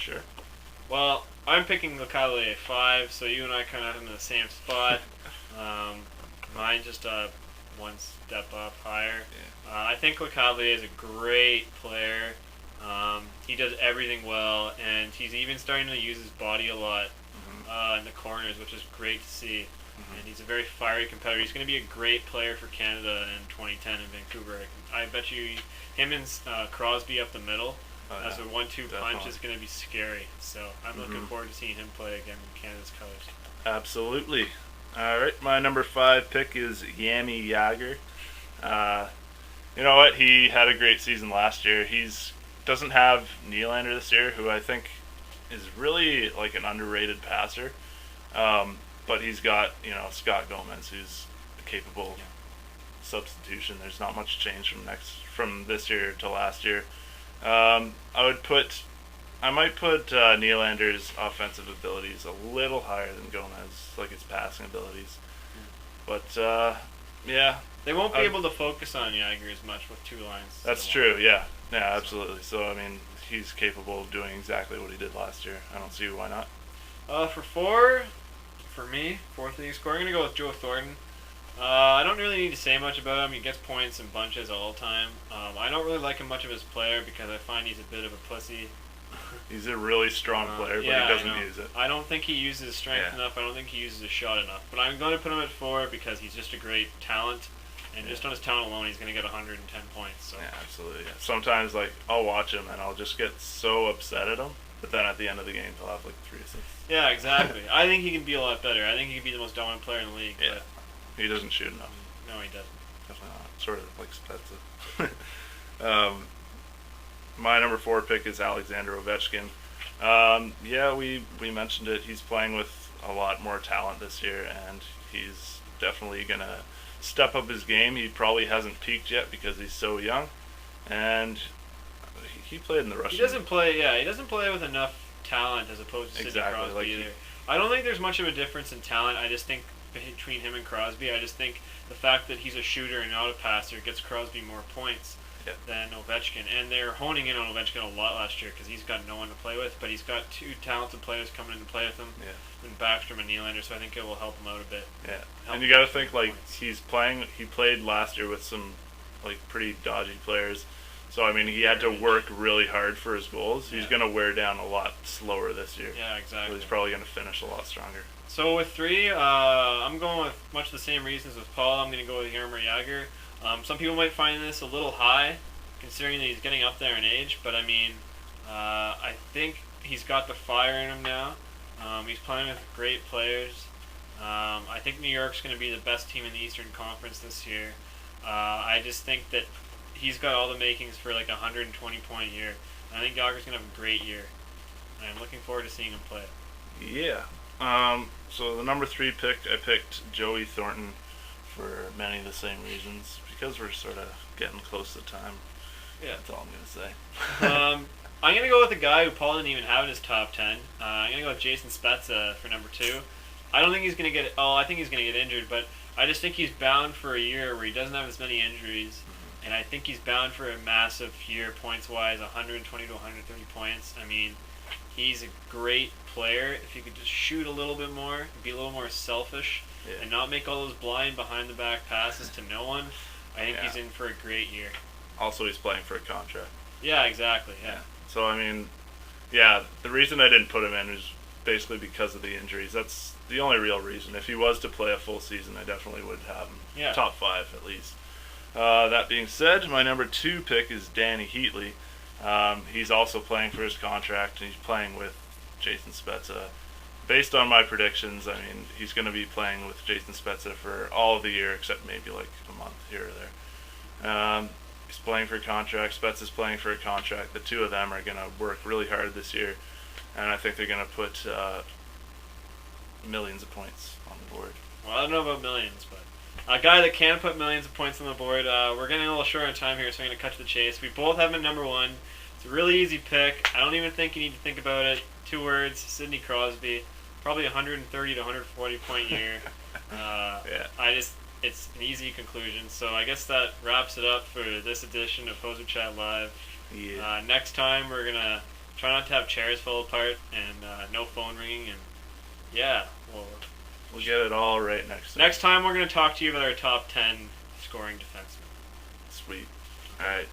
sure. Well, I'm picking Lecavalier at 5, so you and I kind of have him in the same spot. um, Mine just one step up higher. Yeah. I think Lecavalier is a great player. He does everything well, and he's even starting to use his body a lot in the corners, which is great to see. And he's a very fiery competitor. He's going to be a great player for Canada in 2010 in Vancouver. I bet you him and Crosby up the middle as a 1-2 punch is going to be scary. So I'm looking forward to seeing him play again in Canada's colors. Absolutely. All right, my number 5 pick is Yami Yager. You know what? He had a great season last year. He's doesn't have Nylander this year, who I think is really like an underrated passer. But he's got, Scott Gomez, who's a capable substitution. There's not much change from this year to last year. I might put Nylander's offensive abilities a little higher than Gomez, like his passing abilities. But yeah, they won't be able to focus on Yager as much with 2 lines. That's true. Yeah, absolutely. So I mean, he's capable of doing exactly what he did last year. I don't see why not. For 4. For me, 4th leading scorer, I'm going to go with Joe Thornton. I don't really need to say much about him. He gets points in bunches all the time. I don't really like him much of as a player because I find he's a bit of a pussy. He's a really strong player, but he doesn't use it. I don't think he uses his strength enough. I don't think he uses his shot enough. But I'm going to put him at 4 because he's just a great talent. And just on his talent alone, he's going to get 110 points. So. Yeah, absolutely. Yeah. Sometimes, I'll watch him and I'll just get so upset at him. But then at the end of the game, he'll have 3 assists. Yeah, exactly. I think he can be a lot better. I think he can be the most dominant player in the league. Yeah. He doesn't shoot enough. No, he doesn't. Definitely not. Sort of like Spezza. My number 4 pick is Alexander Ovechkin. We mentioned it. He's playing with a lot more talent this year, and he's definitely going to step up his game. He probably hasn't peaked yet because he's so young, and he played in the Russian. He doesn't play with enough talent as opposed to Sidney Crosby either. I don't think there's much of a difference in talent. I just think between him and Crosby, I just think the fact that he's a shooter and not a passer gets Crosby more points than Ovechkin. And they're honing in on Ovechkin a lot last year because he's got no one to play with, but he's got 2 talented players coming in to play with him, in Backstrom and Nylander, so I think it will help him out a bit. Yeah, and you got to think, he played last year with some, pretty dodgy players. So, I mean, he had to work really hard for his goals. He's going to wear down a lot slower this year. Yeah, exactly. So he's probably going to finish a lot stronger. So with 3, I'm going with much the same reasons with Paul. I'm going to go with Jaromir Jagr. Some people might find this a little high, considering that he's getting up there in age. But, I mean, I think he's got the fire in him now. He's playing with great players. I think New York's going to be the best team in the Eastern Conference this year. I just think that he's got all the makings for 120-point year. And I think Yager's going to have a great year. And I'm looking forward to seeing him play. Yeah. So the number 3 pick, I picked Joey Thornton for many of the same reasons. Because we're sort of getting close to time. Yeah. That's all I'm going to say. I'm going to go with a guy who Paul didn't even have in his top 10. I'm going to go with Jason Spezza for number 2. I don't think he's going to get... I think he's going to get injured, but I just think he's bound for a year where he doesn't have as many injuries. And I think he's bound for a massive year points-wise, 120 to 130 points. I mean, he's a great player. If he could just shoot a little bit more, be a little more selfish, and not make all those blind behind-the-back passes to no one, I think he's in for a great year. Also, he's playing for a contract. Yeah, exactly, yeah. So, I mean, the reason I didn't put him in is basically because of the injuries. That's the only real reason. If he was to play a full season, I definitely would have him top 5 at least. That being said, my number 2 pick is Danny Heatley. He's also playing for his contract, and he's playing with Jason Spezza. Based on my predictions, I mean, he's going to be playing with Jason Spezza for all of the year, except maybe a month here or there. He's playing for a contract. Spezza's playing for a contract. The 2 of them are going to work really hard this year, and I think they're going to put millions of points on the board. Well, I don't know about millions, but a guy that can put millions of points on the board. We're getting a little short on time here, so I'm going to cut to the chase. We both have him at number 1. It's a really easy pick. I don't even think you need to think about it. 2 words, Sidney Crosby. Probably 130 to 140 point year. It's an easy conclusion. So I guess that wraps it up for this edition of Hoser Chat Live. Yeah. Next time we're going to Try not to have chairs fall apart and no phone ringing. And yeah, we'll get it all right next time. Next time we're going to talk to you about our top 10 scoring defensemen. Sweet. All right.